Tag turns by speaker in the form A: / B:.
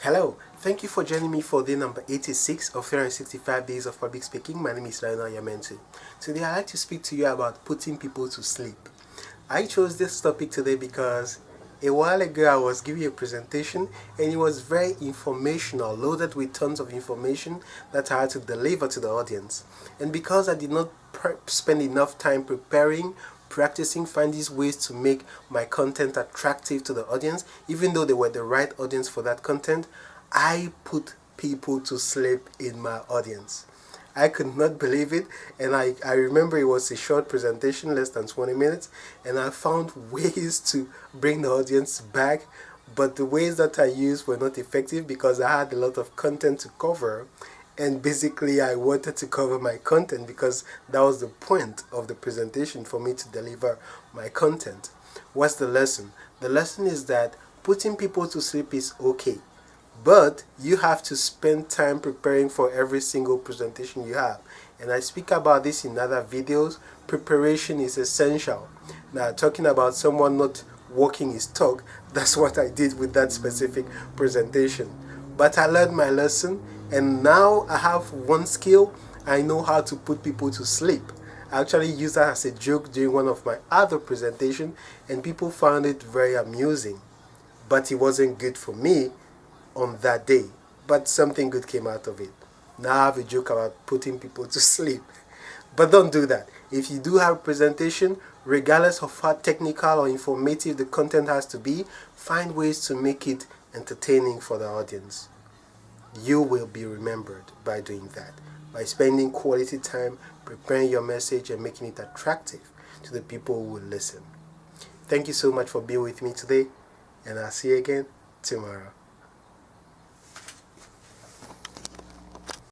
A: Hello, thank you for joining me for day number 86 of 365 Days of Public Speaking. My name is Lionel Yamenti. Today I'd like to speak to you about putting people to sleep. I chose this topic today because a while ago I was giving a presentation and it was very informational, loaded with tons of information that I had to deliver to the audience. And because I did not spend enough time preparing, practicing, finding ways to make my content attractive to the audience, even though they were the right audience for that content, I put people to sleep in my audience. I could not believe it, and I remember it was a short presentation, less than 20 minutes, and I found ways to bring the audience back, but the ways that I used were not effective because I had a lot of content to cover, and basically I wanted to cover my content because that was the point of the presentation, for me to deliver my content. What's the lesson? The lesson is that putting people to sleep is okay, but you have to spend time preparing for every single presentation you have. And I speak about this in other videos. Preparation is essential. Now, talking about someone not walking his talk, that's what I did with that specific presentation. But I learned my lesson, and now I have one skill. I know how to put people to sleep. I actually used that as a joke during one of my other presentations, and people found it very amusing. But it wasn't good for me on that day. But something good came out of it. Now I have a joke about putting people to sleep. But don't do that. If you do have a presentation, regardless of how technical or informative the content has to be, find ways to make it entertaining for the audience. You will be remembered by doing that, by spending quality time preparing your message and making it attractive to the people who will listen. Thank you so much for being with me today, and I'll see you again tomorrow.